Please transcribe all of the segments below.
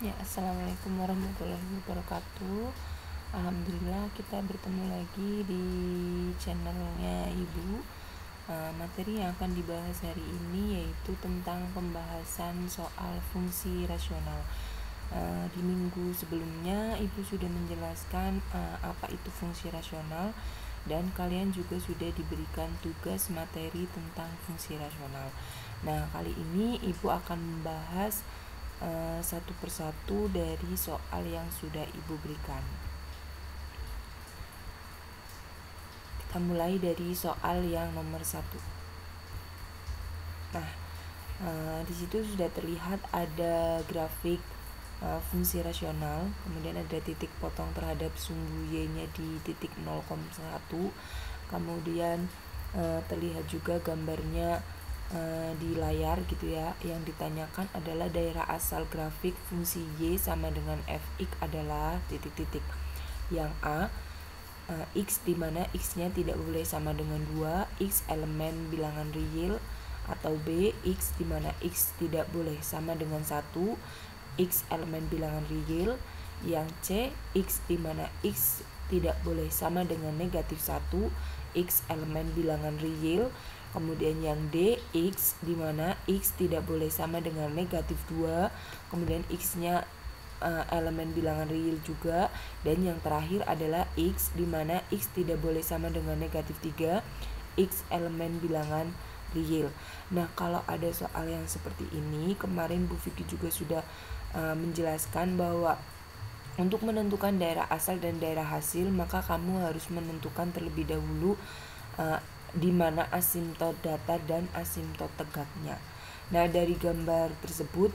Ya, assalamualaikum warahmatullahi wabarakatuh. Alhamdulillah kita bertemu lagi di channelnya Ibu. Materi yang akan dibahas hari ini yaitu tentang pembahasan soal fungsi rasional. Di minggu sebelumnya Ibu sudah menjelaskan apa itu fungsi rasional, dan kalian juga sudah diberikan tugas materi tentang fungsi rasional. Nah, kali ini Ibu akan membahas satu persatu dari soal yang sudah Ibu berikan. Kita mulai dari soal yang nomor 1. Nah, di situ sudah terlihat ada grafik fungsi rasional, kemudian ada titik potong terhadap sumbu y-nya di titik 0,1. Kemudian terlihat juga gambarnya di layar gitu ya. Yang ditanyakan adalah daerah asal grafik fungsi y sama dengan fx adalah titik-titik. Yang A, x di mana x-nya tidak boleh sama dengan 2, x elemen bilangan real, atau B, x di mana x tidak boleh sama dengan 1, x elemen bilangan real. Yang C, x di mana x tidak boleh sama dengan negatif 1, x elemen bilangan real. Kemudian yang D, x di mana x tidak boleh sama dengan negatif 2, kemudian x-nya elemen bilangan real juga. Dan yang terakhir adalah x di mana x tidak boleh sama dengan negatif 3, x elemen bilangan real. Nah, kalau ada soal yang seperti ini, kemarin Bu Vicky juga sudah menjelaskan bahwa untuk menentukan daerah asal dan daerah hasil, maka kamu harus menentukan terlebih dahulu di mana asimtot datar dan asimtot tegaknya. Nah, dari gambar tersebut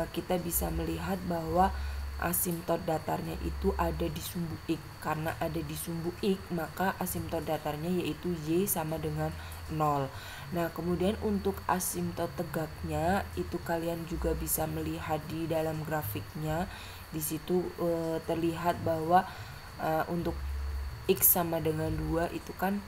kita bisa melihat bahwa asimtot datarnya itu ada di sumbu X. Karena ada di sumbu X, maka asimtot datarnya yaitu Y sama dengan 0. Nah, kemudian untuk asimtot tegaknya itu kalian juga bisa melihat di dalam grafiknya. Di situ terlihat bahwa untuk X sama dengan 2 itu kan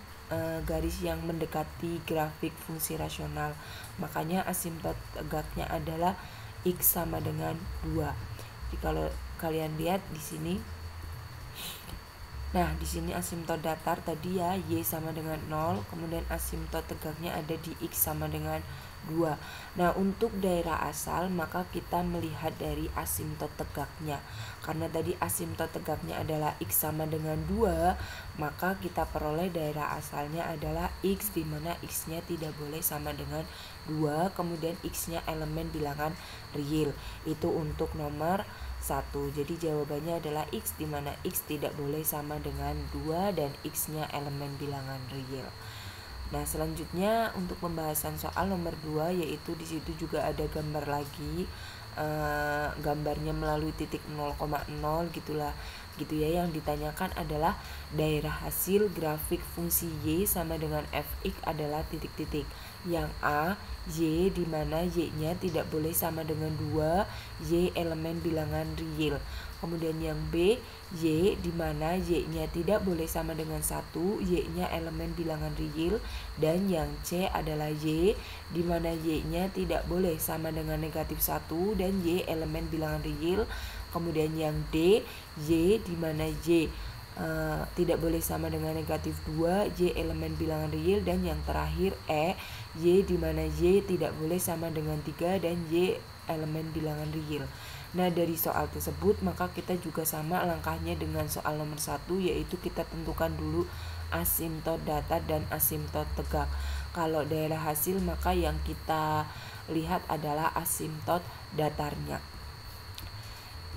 garis yang mendekati grafik fungsi rasional. Makanya asimtot tegaknya adalah X sama dengan 2. Jadi kalau kalian lihat di sini, nah di sini asimtot datar tadi ya Y sama dengan 0, kemudian asimtot tegaknya ada di X sama dengan 2. Nah, untuk daerah asal maka kita melihat dari asimtot tegaknya. Karena tadi asimtot tegaknya adalah X sama dengan 2, maka kita peroleh daerah asalnya adalah X di mana X-nya tidak boleh sama dengan 2, kemudian X-nya elemen bilangan real. Itu untuk nomor 1. Jadi jawabannya adalah X di mana X tidak boleh sama dengan 2 dan X-nya elemen bilangan real. Nah, selanjutnya untuk pembahasan soal nomor 2, yaitu di situ juga ada gambar lagi, gambarnya melalui titik 0,0 gitu ya. Yang ditanyakan adalah daerah hasil grafik fungsi Y sama dengan fx adalah titik-titik. Yang A, Y di mana Y-nya tidak boleh sama dengan 2, Y elemen bilangan real. Kemudian yang B, Y di mana Y-nya tidak boleh sama dengan 1, Y-nya elemen bilangan real. Dan yang C adalah Y di mana Y-nya tidak boleh sama dengan negatif 1 dan Y elemen bilangan real. Kemudian yang D, Y di mana Y tidak boleh sama dengan negatif 2, Y elemen bilangan real. Dan yang terakhir E, Y di mana Y tidak boleh sama dengan 3 dan Y elemen bilangan real. Nah, dari soal tersebut maka kita juga sama langkahnya dengan soal nomor 1, yaitu kita tentukan dulu asimtot datar dan asimtot tegak. Kalau daerah hasil maka yang kita lihat adalah asimtot datarnya.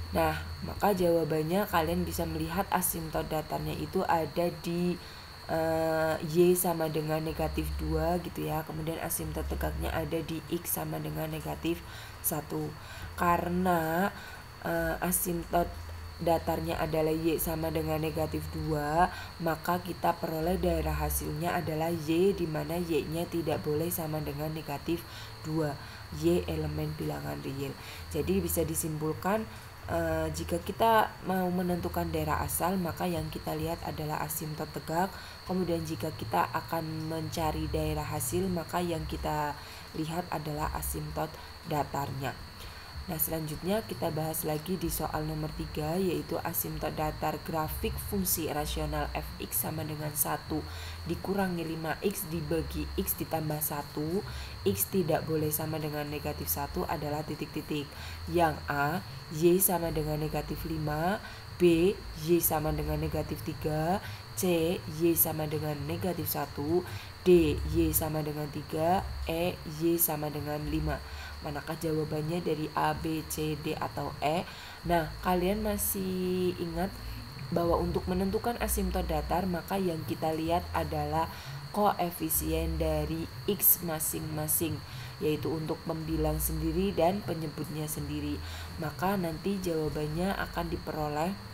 Nah, maka jawabannya kalian bisa melihat asimtot datarnya itu ada di Y sama dengan negatif 2 gitu ya. Kemudian asimtot tegaknya ada di X sama dengan negatif 1. Karena asimtot datarnya adalah Y sama dengan negatif 2, maka kita peroleh daerah hasilnya adalah Y di mana Y-nya tidak boleh sama dengan negatif 2, Y elemen bilangan real. Jadi bisa disimpulkan jika kita mau menentukan daerah asal maka yang kita lihat adalah asimtot tegak. Kemudian jika kita akan mencari daerah hasil maka yang kita lihat adalah asimtot datarnya. Nah, selanjutnya kita bahas lagi di soal nomor 3, yaitu asimtot datar grafik fungsi rasional fx sama dengan 1 dikurangi 5x dibagi x ditambah 1. X tidak boleh sama dengan negatif 1 adalah titik-titik. Yang A, y sama dengan negatif 5, B, y sama dengan negatif 3, C, y sama dengan negatif 1, D, y sama dengan 3, E, y sama dengan 5. Manakah jawabannya dari A, B, C, D, atau E? Nah, kalian masih ingat bahwa untuk menentukan asimtot datar maka yang kita lihat adalah koefisien dari X masing-masing, yaitu untuk pembilang sendiri dan penyebutnya sendiri. Maka nanti jawabannya akan diperoleh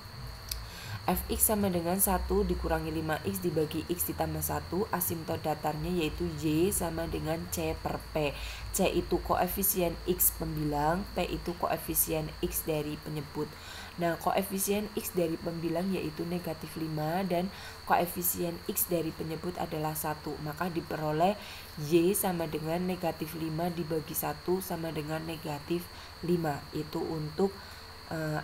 fx sama dengan 1 dikurangi 5x dibagi x ditambah 1. Asimtot datarnya yaitu y sama dengan c per p. C itu koefisien x pembilang, p itu koefisien x dari penyebut. Nah, koefisien x dari pembilang yaitu negatif 5 dan koefisien x dari penyebut adalah 1. Maka diperoleh y sama dengan negatif 5 dibagi 1 sama dengan negatif 5. Itu untuk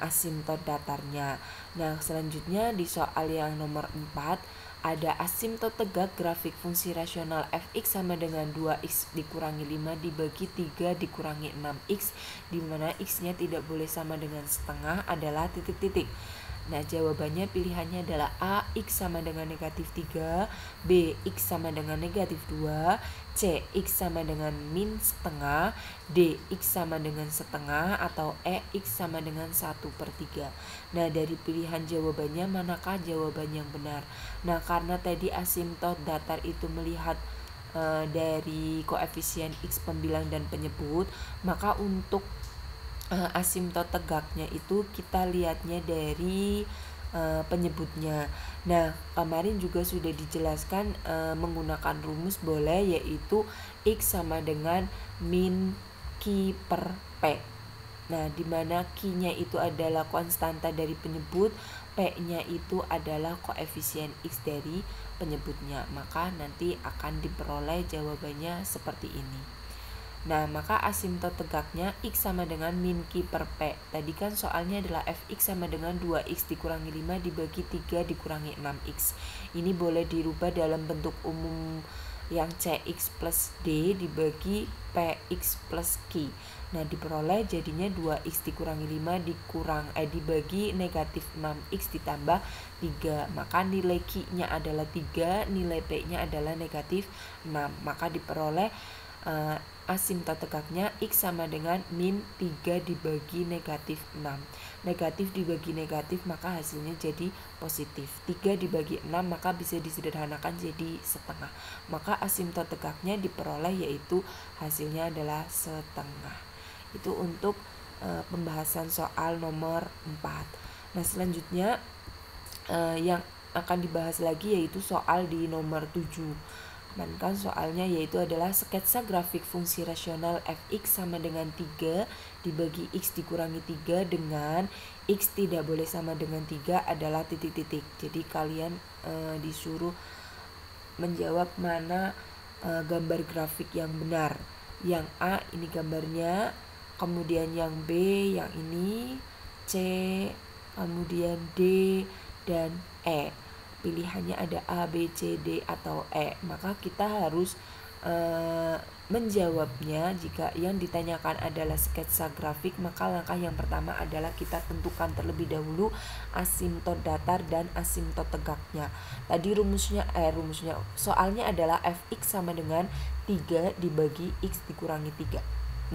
asimtot datarnya. Nah, selanjutnya di soal yang nomor 4 ada asimtot tegak grafik fungsi rasional fx sama dengan 2x dikurangi 5 dibagi 3 dikurangi 6x, di mana x-nya tidak boleh sama dengan setengah adalah titik-titik. Nah, jawabannya pilihannya adalah A, x sama dengan negatif 3, B, x sama dengan negatif 2, C, x sama dengan min setengah, D, x sama dengan setengah, atau E, x sama dengan 1/3. Nah, dari pilihan jawabannya manakah jawaban yang benar? Nah, karena tadi asimtot datar itu melihat dari koefisien x pembilang dan penyebut, maka untuk asimtot tegaknya itu kita lihatnya dari penyebutnya. Nah, kemarin juga sudah dijelaskan menggunakan rumus boleh, yaitu x sama dengan min q per p. Nah, dimana q-nya itu adalah konstanta dari penyebut, p-nya itu adalah koefisien x dari penyebutnya. Maka nanti akan diperoleh jawabannya seperti ini. Nah, maka asimtot tegaknya x sama dengan min q per p. Tadi kan soalnya adalah fx sama dengan 2x dikurangi 5 dibagi 3 dikurangi 6x. Ini boleh dirubah dalam bentuk umum yang cx plus d dibagi px plus q. Nah, diperoleh jadinya 2x dikurangi 5 dibagi negatif 6x ditambah 3. Maka nilai q-nya adalah 3, nilai p-nya adalah negatif 6. Maka diperoleh asimtot tegaknya x sama dengan min 3 dibagi negatif 6. Negatif dibagi negatif maka hasilnya jadi positif. 3 dibagi 6 maka bisa disederhanakan jadi setengah. Maka asimtot tegaknya diperoleh yaitu hasilnya adalah setengah. Itu untuk pembahasan soal nomor 4. Nah, selanjutnya yang akan dibahas lagi yaitu soal di nomor 7. Kan soalnya yaitu adalah sketsa grafik fungsi rasional fx sama dengan 3 dibagi x dikurangi 3 dengan x tidak boleh sama dengan 3 adalah titik-titik. Jadi kalian disuruh menjawab mana gambar grafik yang benar. Yang A ini gambarnya, kemudian yang B yang ini, C, kemudian D, dan E. Pilihannya ada A, B, C, D, atau E. Maka kita harus menjawabnya. Jika yang ditanyakan adalah sketsa grafik, maka langkah yang pertama adalah kita tentukan terlebih dahulu asimtot datar dan asimtot tegaknya. Tadi rumusnya soalnya adalah fx sama dengan 3 dibagi x dikurangi 3.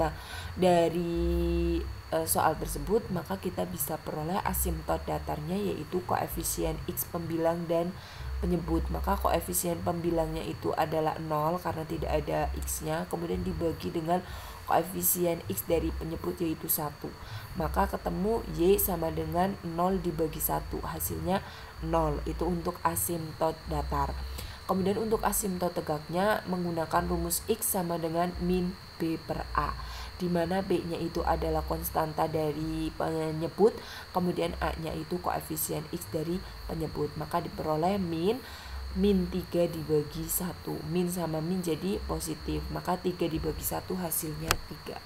Nah, dari soal tersebut maka kita bisa peroleh asimtot datarnya yaitu koefisien x pembilang dan penyebut. Maka koefisien pembilangnya itu adalah 0 karena tidak ada x-nya, kemudian dibagi dengan koefisien x dari penyebut yaitu 1. Maka ketemu y sama dengan 0 dibagi 1, hasilnya 0. Itu untuk asimtot datar. Kemudian untuk asimtot tegaknya menggunakan rumus x sama dengan min b per a, di mana b-nya itu adalah konstanta dari penyebut, kemudian a-nya itu koefisien x dari penyebut. Maka diperoleh min 3 dibagi 1. Min sama min jadi positif, maka 3 dibagi 1 hasilnya 3.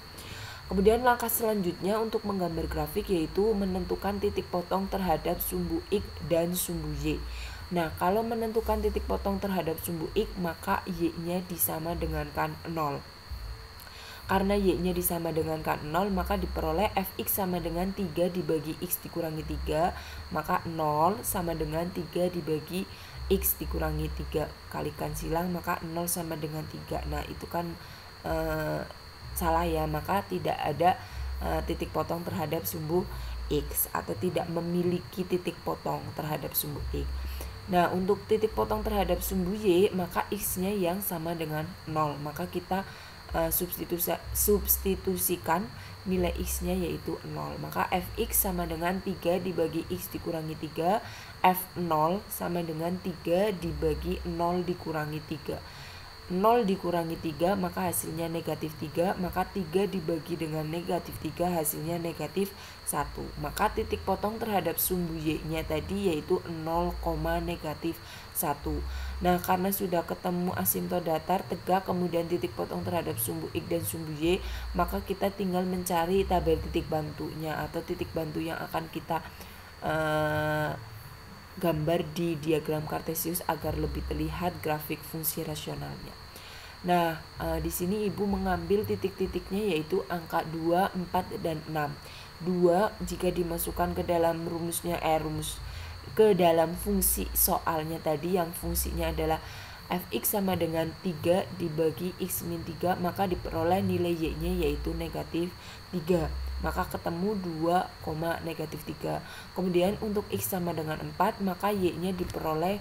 Kemudian langkah selanjutnya untuk menggambar grafik yaitu menentukan titik potong terhadap sumbu X dan sumbu Y. Nah, kalau menentukan titik potong terhadap sumbu X, maka Y-nya disama dengankan 0. Karena Y-nya disama dengankan 0, maka diperoleh Fx sama dengan 3 dibagi X dikurangi 3, maka 0 sama dengan 3 dibagi X dikurangi 3. Kalikan silang, maka 0 sama dengan 3. Nah, itu kan salah ya, maka tidak ada titik potong terhadap sumbu X atau tidak memiliki titik potong terhadap sumbu X. Nah, untuk titik potong terhadap sumbu Y, maka X-nya yang sama dengan 0. Maka kita substitusikan nilai X-nya yaitu 0. Maka Fx sama dengan 3 dibagi X dikurangi 3. F0 sama dengan 3 dibagi 0 dikurangi 3. 0 dikurangi 3 maka hasilnya negatif 3, maka 3 dibagi dengan negatif 3 hasilnya negatif 1. Maka titik potong terhadap sumbu Y-nya tadi yaitu 0, negatif 1. Nah, karena sudah ketemu asimtot datar tegak kemudian titik potong terhadap sumbu X dan sumbu Y, maka kita tinggal mencari tabel titik bantunya atau titik bantu yang akan kita gambar di diagram kartesius agar lebih terlihat grafik fungsi rasionalnya. Nah, di sini Ibu mengambil titik-titiknya yaitu angka 2, 4, dan 6. 2 jika dimasukkan ke dalam ke dalam fungsi soalnya tadi yang fungsinya adalah Fx sama dengan 3 dibagi X min 3, maka diperoleh nilai Y-nya yaitu negatif 3. Maka ketemu 2, negatif 3. Kemudian untuk X sama dengan 4, maka Y-nya diperoleh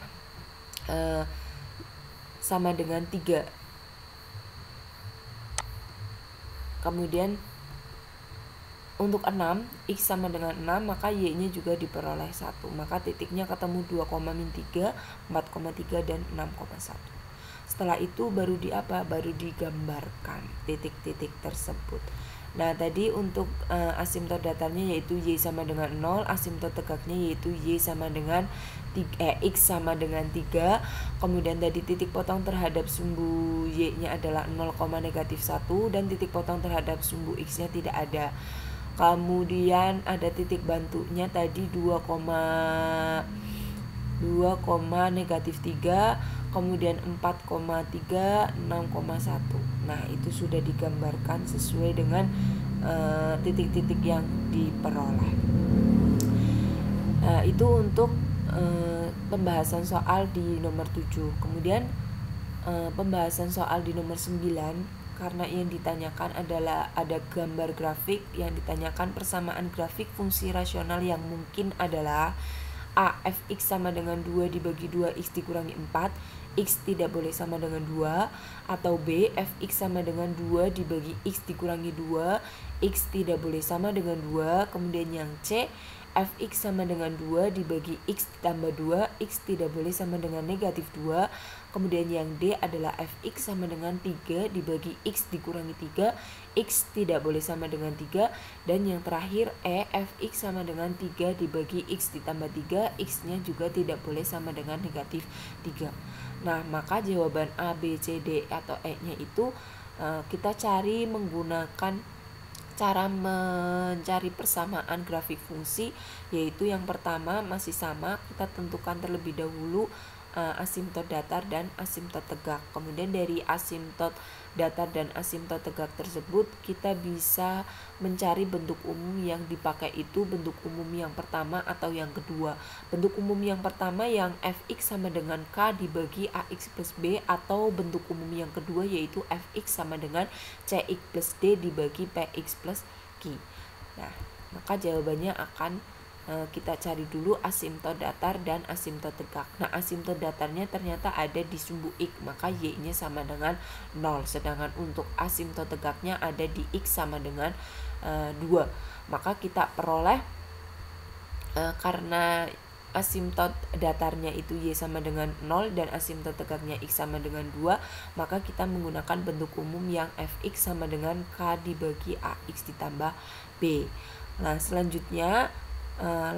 sama dengan 3. Kemudian untuk 6, X sama dengan 6, maka Y-nya juga diperoleh 1. Maka titiknya ketemu 2, min 3, 4,3, dan 6,1. Setelah itu baru baru digambarkan titik-titik tersebut. Nah, tadi untuk asimtot datarnya yaitu Y sama dengan 0, asimtot tegaknya yaitu Y sama dengan X sama dengan 3. Kemudian tadi titik potong terhadap sumbu Y-nya adalah 0, negatif 1 dan titik potong terhadap sumbu X-nya tidak ada. Kemudian ada titik bantunya tadi 2, negatif 3, kemudian 4,3, 6,1. Nah, itu sudah digambarkan sesuai dengan titik-titik yang diperoleh. Itu untuk pembahasan soal di nomor 7. Kemudian pembahasan soal di nomor 9, karena yang ditanyakan adalah ada gambar grafik, yang ditanyakan persamaan grafik fungsi rasional yang mungkin adalah A. Fx sama dengan 2 dibagi 2 X dikurangi 4, X tidak boleh sama dengan 2. Atau B. Fx sama dengan 2 dibagi X dikurangi 2, X tidak boleh sama dengan 2. Kemudian yang C. Fx sama dengan 2 dibagi X ditambah 2, X tidak boleh sama dengan negatif 2. Kemudian yang D adalah Fx sama dengan 3 dibagi X dikurangi 3, X tidak boleh sama dengan 3. Dan yang terakhir E. Fx sama dengan 3 dibagi X ditambah 3, X-nya juga tidak boleh sama dengan negatif 3. Nah, maka jawaban A, B, C, D, atau E-nya itu kita cari menggunakan cara mencari persamaan grafik fungsi, yaitu yang pertama masih sama, kita tentukan terlebih dahulu asimtot datar dan asimtot tegak. Kemudian dari asimtot datar dan asimtot tegak tersebut kita bisa mencari bentuk umum yang dipakai itu bentuk umum yang pertama atau yang kedua. Bentuk umum yang pertama yang Fx sama dengan K dibagi Ax plus B, atau bentuk umum yang kedua yaitu Fx sama dengan Cx plus D dibagi Px plus Q. Nah, maka jawabannya akan kita cari dulu asimtot datar dan asimtot tegak. Nah, asimtot datarnya ternyata ada di sumbu X, maka Y-nya sama dengan 0. Sedangkan untuk asimtot tegaknya ada di X sama dengan 2. Maka kita peroleh karena asimtot datarnya itu Y sama dengan 0 dan asimtot tegaknya X sama dengan 2, maka kita menggunakan bentuk umum yang Fx sama dengan K dibagi Ax ditambah B. Nah, selanjutnya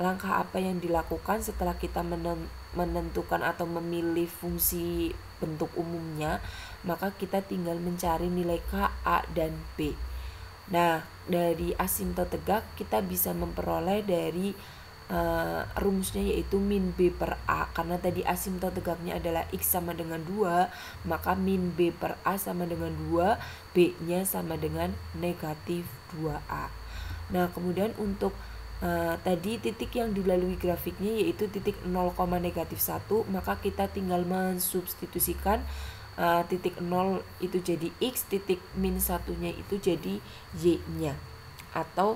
langkah apa yang dilakukan setelah kita menentukan atau memilih fungsi bentuk umumnya, maka kita tinggal mencari nilai K, A, dan B. Nah, dari asimtot tegak kita bisa memperoleh dari rumusnya yaitu min B per A. Karena tadi asimtot tegaknya adalah X sama dengan 2, maka min B per A sama dengan 2, B-nya sama dengan negatif 2A. Nah, kemudian untuk tadi titik yang dilalui grafiknya yaitu titik 0, negatif 1, maka kita tinggal mensubstitusikan titik 0 itu jadi X, titik min 1-nya itu jadi Y-nya atau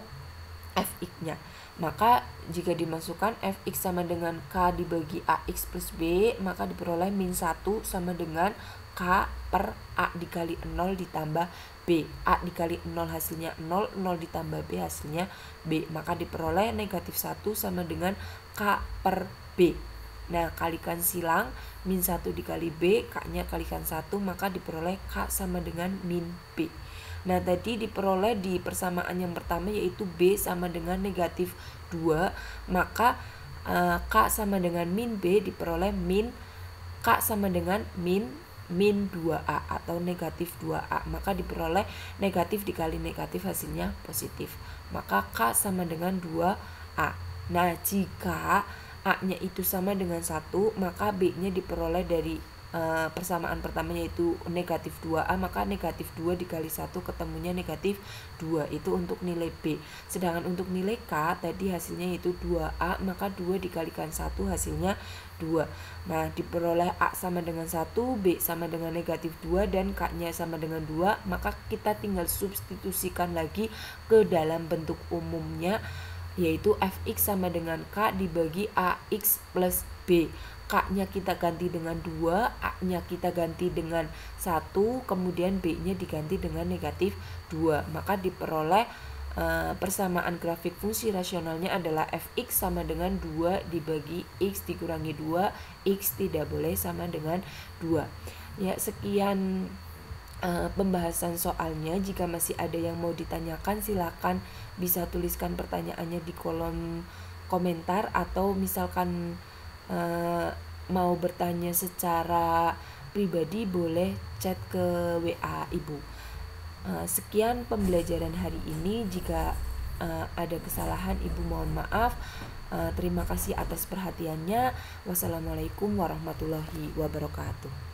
Fx-nya. Maka jika dimasukkan Fx sama dengan K dibagi Ax plus B, maka diperoleh min 1 sama dengan K per A dikali 0 ditambah B. A dikali 0 hasilnya 0, 0 ditambah B hasilnya B. Maka diperoleh negatif 1 sama dengan K per B. Nah, kalikan silang, min 1 dikali B, K-nya kalikan 1, maka diperoleh K sama dengan min B. Nah, tadi diperoleh di persamaan yang pertama yaitu B sama dengan negatif 2, maka K sama dengan min B diperoleh min K sama dengan min 2A atau negatif 2A, maka diperoleh negatif dikali negatif hasilnya positif, maka K sama dengan 2A. Nah, jika A-nya itu sama dengan 1, maka B-nya diperoleh dari persamaan pertama yaitu negatif 2A, maka negatif 2 dikali 1 ketemunya negatif 2, itu untuk nilai B. Sedangkan untuk nilai K tadi hasilnya yaitu 2A, maka 2 dikalikan 1 hasilnya 2. Nah, diperoleh A sama dengan 1, B sama dengan negatif 2, dan K-nya sama dengan 2, maka kita tinggal substitusikan lagi ke dalam bentuk umumnya yaitu Fx sama dengan K dibagi Ax plus B. K-nya kita ganti dengan 2, A-nya kita ganti dengan 1, kemudian B-nya diganti dengan negatif 2. Maka diperoleh persamaan grafik fungsi rasionalnya adalah Fx sama dengan 2 dibagi X dikurangi 2, X tidak boleh sama dengan 2. Ya, sekian pembahasan soalnya. Jika masih ada yang mau ditanyakan, silakan bisa tuliskan pertanyaannya di kolom komentar, atau misalkan mau bertanya secara pribadi boleh chat ke WA Ibu. Sekian pembelajaran hari ini. Jika ada kesalahan, Ibu mohon maaf. Terima kasih atas perhatiannya. Wassalamualaikum warahmatullahi wabarakatuh.